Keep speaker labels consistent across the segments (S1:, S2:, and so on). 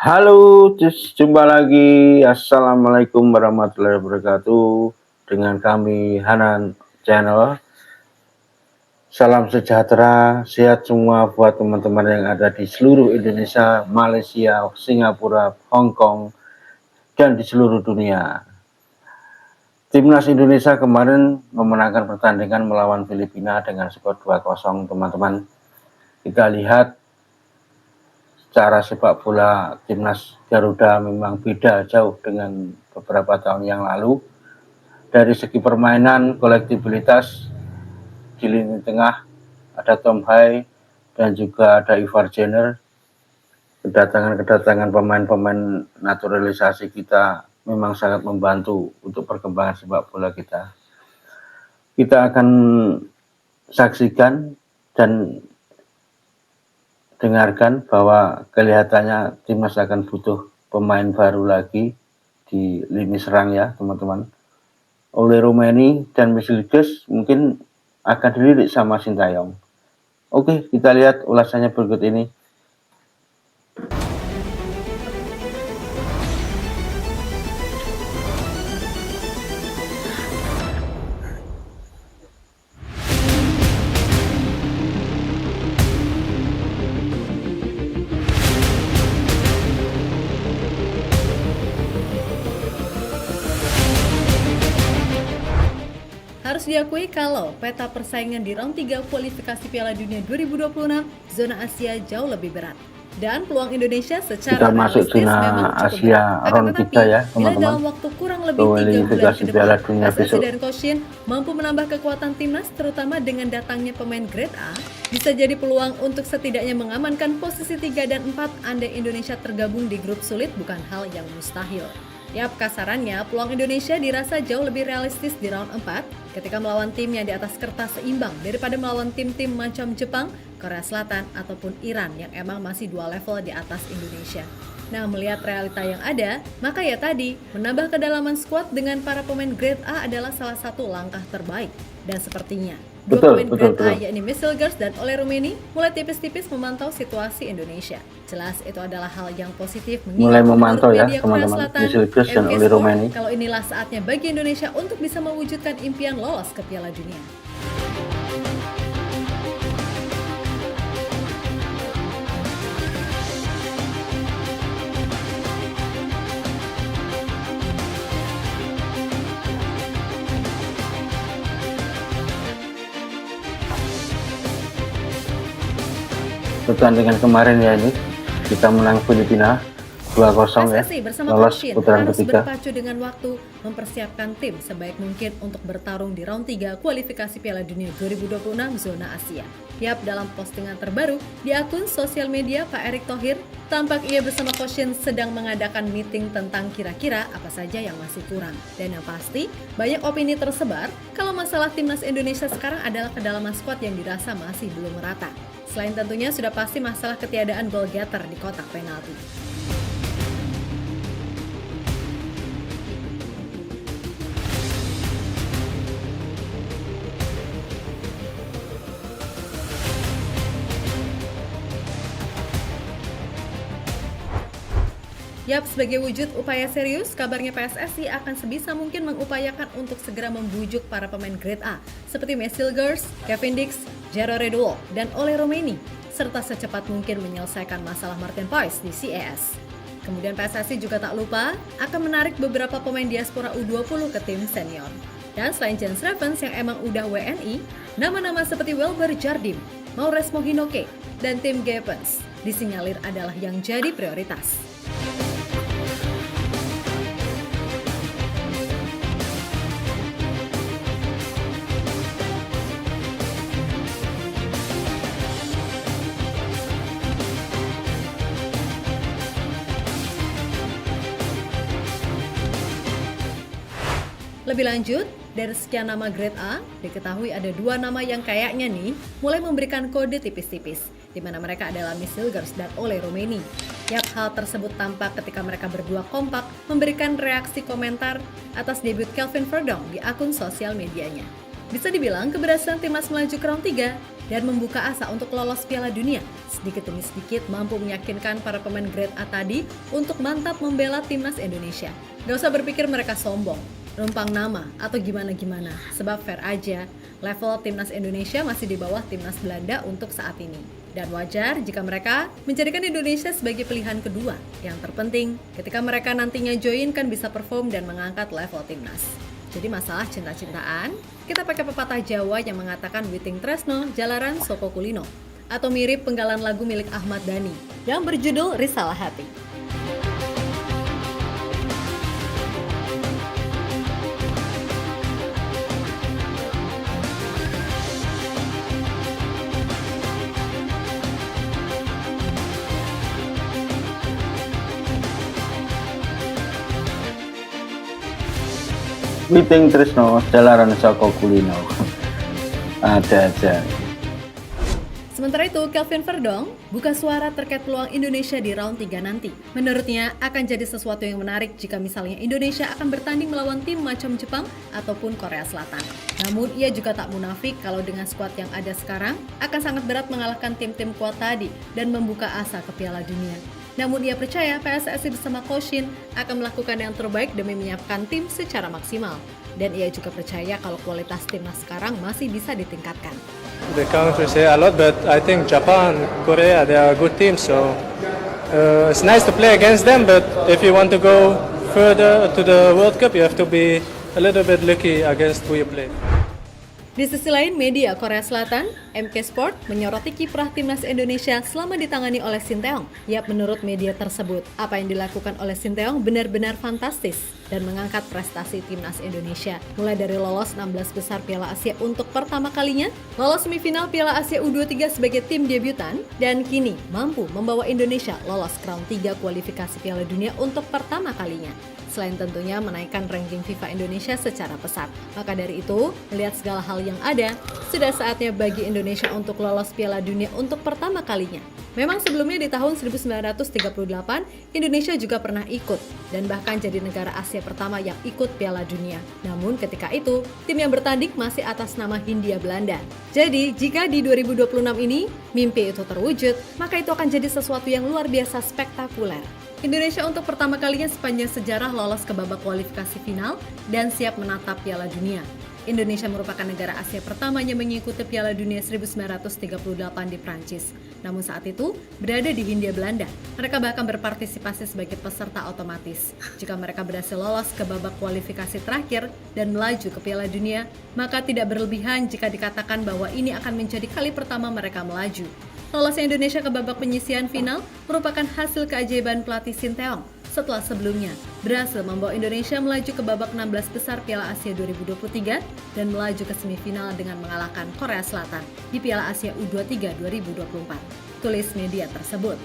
S1: Halo, jumpa lagi. Assalamualaikum warahmatullahi wabarakatuh. Dengan kami Hanan Channel. Salam sejahtera, sehat semua buat teman-teman yang ada di seluruh Indonesia, Malaysia, Singapura, Hong Kong, dan di seluruh dunia. Timnas Indonesia kemarin memenangkan pertandingan melawan Filipina dengan skor 2-0, teman-teman. Kita lihat cara sepak bola timnas Garuda memang beda jauh dengan beberapa tahun yang lalu. Dari segi permainan, kolektibilitas di lini tengah ada Tom Hai dan juga ada Ivar Jenner. Kedatangan pemain-pemain naturalisasi kita memang sangat membantu untuk perkembangan sepak bola kita. Kita akan saksikan dan dengarkan bahwa kelihatannya timnas akan butuh pemain baru lagi di lini serang ya teman-teman. Oleh Romeni dan Mesliges mungkin akan dilirik sama Sintayong. Oke, kita lihat ulasannya berikut ini.
S2: Harus diakui kalau peta persaingan di round 3 kualifikasi Piala Dunia 2026 zona Asia jauh lebih berat. Dan peluang Indonesia secara
S1: masuk
S2: realistis
S1: zona
S2: memang cukup
S1: Asia
S2: berat.
S1: round 3 ya
S2: bila
S1: teman-teman.
S2: dalam waktu kurang lebih 3 bulan ke
S1: Piala
S2: depan,
S1: Dunia
S2: PSSI
S1: besok.
S2: dan Coach Shin mampu menambah kekuatan timnas terutama dengan datangnya pemain grade A, bisa jadi peluang untuk setidaknya mengamankan posisi 3 dan 4 andai Indonesia tergabung di grup sulit bukan hal yang mustahil. Yap, kasarannya peluang Indonesia dirasa jauh lebih realistis di round 4 ketika melawan tim yang di atas kertas seimbang daripada melawan tim-tim macam Jepang, Korea Selatan, ataupun Iran yang emang masih 2 level di atas Indonesia. Nah, melihat realita yang ada, maka ya tadi, menambah kedalaman skuad dengan para pemain grade A adalah salah satu langkah terbaik. Dan sepertinya, dua pemain grade A yakni Mesliges dan Oleh Romeni mulai tipis-tipis memantau situasi Indonesia. Jelas itu adalah hal yang positif
S1: mulai memantau ya
S2: teman-teman.
S1: Mesliges dan Oleh Romeni.
S2: Kalau inilah saatnya bagi Indonesia untuk bisa mewujudkan impian lolos ke Piala Dunia.
S1: Pertandingan kemarin ya ini kita menang Filipina 2-0 ya,
S2: PSSI bersama
S1: lolos
S2: Coach Shin
S1: putaran
S2: harus
S1: ketiga.
S2: berpacu dengan waktu mempersiapkan tim sebaik mungkin untuk bertarung di round 3 kualifikasi Piala Dunia 2026 zona Asia. Yap, dalam postingan terbaru di akun sosial media Pak Erick Thohir, tampak ia bersama Coach Shin sedang mengadakan meeting tentang kira-kira apa saja yang masih kurang. Dan yang pasti, banyak opini tersebar kalau masalah timnas Indonesia sekarang adalah kedalaman skuad yang dirasa masih belum merata. Selain tentunya sudah pasti masalah ketiadaan goal getter di kotak penalti. Yap, sebagai wujud upaya serius, kabarnya PSSI akan sebisa mungkin mengupayakan untuk segera membujuk para pemain grade A seperti Mesliges, Kevin Dix, Jero Redwall, dan Oleh Romeni, serta secepat mungkin menyelesaikan masalah Martin Paes di CAS. Kemudian PSSI juga tak lupa akan menarik beberapa pemain diaspora U20 ke tim senior. Dan selain Jens Ravens yang emang udah WNI, nama-nama seperti Welber Jardim, Maures Mohinoke, dan Tim Gepens disinyalir adalah yang jadi prioritas. Lebih lanjut, dari sekian nama grade A, diketahui ada 2 nama yang kayaknya nih mulai memberikan kode tipis-tipis, di mana mereka adalah Mesliges dan Oleh Romeni. Yap, hal tersebut tampak ketika mereka berdua kompak memberikan reaksi komentar atas debut Kelvin Verdonk di akun sosial medianya. Bisa dibilang keberhasilan timnas melaju ke round 3 dan membuka asa untuk lolos Piala Dunia sedikit demi sedikit mampu meyakinkan para pemain grade A tadi untuk mantap membela timnas Indonesia. Gak usah berpikir mereka sombong, numpang nama, atau gimana-gimana. Sebab fair aja, level timnas Indonesia masih di bawah timnas Belanda untuk saat ini. Dan wajar jika mereka menjadikan Indonesia sebagai pilihan kedua. Yang terpenting, ketika mereka nantinya join kan bisa perform dan mengangkat level timnas. Jadi masalah cinta-cintaan, kita pakai pepatah Jawa yang mengatakan Witing Tresno, Jalaran Soko Kulino. Atau mirip penggalan lagu milik Ahmad Dhani yang berjudul Risalah Hati.
S1: Witing Tresno, Jalaran Soko Kulino. Ada aja.
S2: Sementara itu, Kelvin Verdong buka suara terkait peluang Indonesia di round 3 nanti. Menurutnya, akan jadi sesuatu yang menarik jika misalnya Indonesia akan bertanding melawan tim macam Jepang ataupun Korea Selatan. Namun, ia juga tak munafik kalau dengan skuad yang ada sekarang, akan sangat berat mengalahkan tim-tim kuat tadi dan membuka asa ke Piala Dunia. Namun ia percaya PSSI bersama Coach Shin akan melakukan yang terbaik demi menyiapkan tim secara maksimal. Dan ia juga percaya kalau kualitas timnas sekarang masih bisa ditingkatkan.
S3: The countries say a lot, but I think Japan, Korea, they are good teams. So it's nice to play against them. But if you want to go further to the World Cup, you have to be a little bit lucky against who you play.
S2: Di sisi lain, media Korea Selatan, MK Sport, menyoroti kiprah timnas Indonesia selama ditangani oleh Sinteyong. Yap, menurut media tersebut, apa yang dilakukan oleh Sinteyong benar-benar fantastis dan mengangkat prestasi timnas Indonesia. Mulai dari lolos 16 besar Piala Asia untuk pertama kalinya, lolos semifinal Piala Asia U23 sebagai tim debutan, dan kini mampu membawa Indonesia lolos ke round 3 kualifikasi Piala Dunia untuk pertama kalinya. Selain tentunya menaikkan ranking FIFA Indonesia secara pesat. Maka dari itu, melihat segala hal yang ada, sudah saatnya bagi Indonesia untuk lolos Piala Dunia untuk pertama kalinya. Memang sebelumnya di tahun 1938, Indonesia juga pernah ikut dan bahkan jadi negara Asia pertama yang ikut Piala Dunia. Namun ketika itu, tim yang bertanding masih atas nama Hindia Belanda. Jadi, jika di 2026 ini mimpi itu terwujud, maka itu akan jadi sesuatu yang luar biasa spektakuler. Indonesia untuk pertama kalinya sepanjang sejarah lolos ke babak kualifikasi final dan siap menatap Piala Dunia. Indonesia merupakan negara Asia pertamanya mengikuti Piala Dunia 1938 di Prancis. Namun saat itu, berada di Hindia Belanda. Mereka bahkan berpartisipasi sebagai peserta otomatis. Jika mereka berhasil lolos ke babak kualifikasi terakhir dan melaju ke Piala Dunia, maka tidak berlebihan jika dikatakan bahwa ini akan menjadi kali pertama mereka melaju. Lolosnya Indonesia ke babak penyisihan final merupakan hasil keajaiban pelatih Sinteyong setelah sebelumnya berhasil membawa Indonesia melaju ke babak 16 besar Piala Asia 2023 dan melaju ke semifinal dengan mengalahkan Korea Selatan di Piala Asia U23 2024. Tulis media tersebut.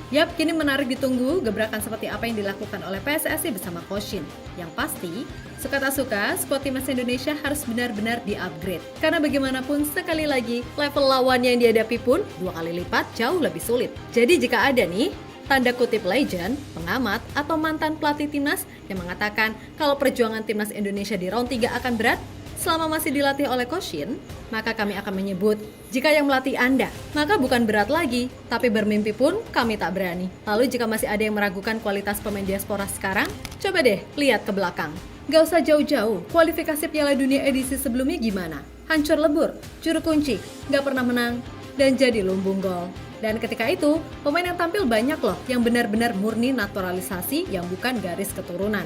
S2: Yap, kini menarik ditunggu gebrakan seperti apa yang dilakukan oleh PSSI bersama Coach Shin. Yang pasti, suka tak suka, skuad timnas Indonesia harus benar-benar di-upgrade. Karena bagaimanapun, sekali lagi, level lawan yang dihadapi pun 2 kali lipat jauh lebih sulit. Jadi jika ada nih, tanda kutip legend, pengamat, atau mantan pelatih timnas yang mengatakan kalau perjuangan timnas Indonesia di round 3 akan berat, selama masih dilatih oleh Coach Shin, maka kami akan menyebut, jika yang melatih Anda, maka bukan berat lagi, tapi bermimpi pun kami tak berani. Lalu jika masih ada yang meragukan kualitas pemain diaspora sekarang, coba deh lihat ke belakang. Gak usah jauh-jauh, kualifikasi Piala Dunia edisi sebelumnya gimana? Hancur lebur, juru kunci, gak pernah menang, dan jadi lumbung gol. Dan ketika itu, pemain yang tampil banyak loh yang benar-benar murni naturalisasi yang bukan garis keturunan.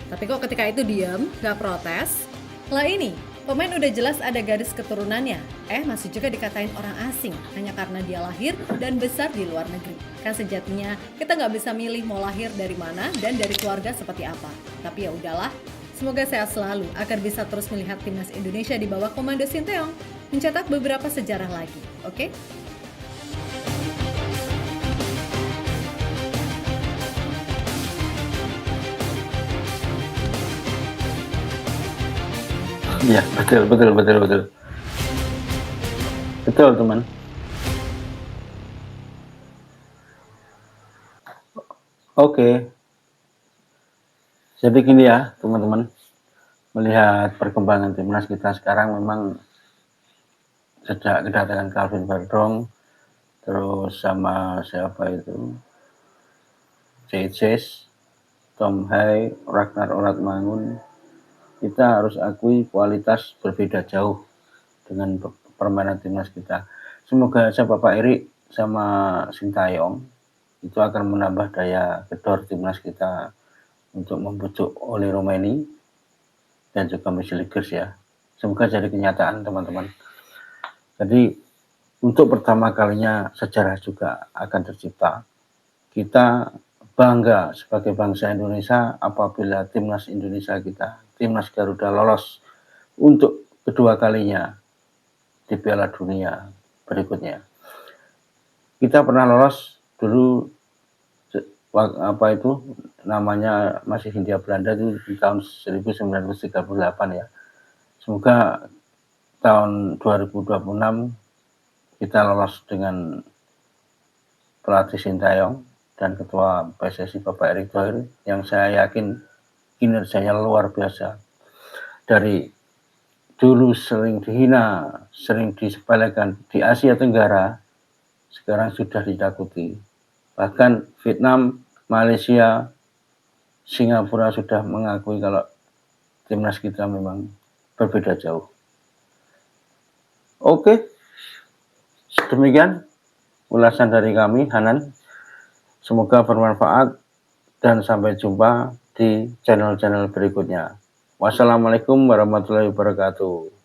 S2: Tapi kok ketika itu diam, gak protes? Lah ini, pemain udah jelas ada garis keturunannya, masih juga dikatain orang asing hanya karena dia lahir dan besar di luar negeri. Kan sejatinya kita nggak bisa milih mau lahir dari mana dan dari keluarga seperti apa. Tapi ya udahlah, semoga sehat selalu agar bisa terus melihat timnas Indonesia di bawah komando Sinteyong mencetak beberapa sejarah lagi, oke?
S1: Iya, betul betul betul betul. Betul, teman. Oke, jadi gini ya, teman-teman. Melihat perkembangan timnas kita sekarang memang sejak kedatangan Calvin Verdong, terus sama siapa itu, Ceces, Tom Hai, Ragnar Oratmangun, kita harus akui kualitas berbeda jauh dengan permainan timnas kita. Semoga aja Bapak Erik sama Sintayong itu akan menambah daya gedor timnas kita untuk membujuk oleh Romani dan juga Messi ya. Semoga jadi kenyataan, teman-teman. Jadi untuk pertama kalinya sejarah juga akan tercipta. Kita bangga sebagai bangsa Indonesia apabila timnas Indonesia kita, timnas Garuda lolos untuk kedua kalinya di Piala Dunia berikutnya. Kita pernah lolos dulu apa itu namanya masih Hindia Belanda itu di tahun 1938 ya. Semoga tahun 2026 kita lolos dengan pelatih Sintayong dan ketua PSSI Bapak Erick Thohir yang saya yakin kinerjanya luar biasa. Dari dulu sering dihina, sering disepelekan di Asia Tenggara, sekarang sudah ditakuti. Bahkan Vietnam, Malaysia, Singapura sudah mengakui kalau timnas kita memang berbeda jauh. Oke, demikian ulasan dari kami, Hanan. Semoga bermanfaat dan sampai jumpa di channel-channel berikutnya. Wassalamualaikum warahmatullahi wabarakatuh.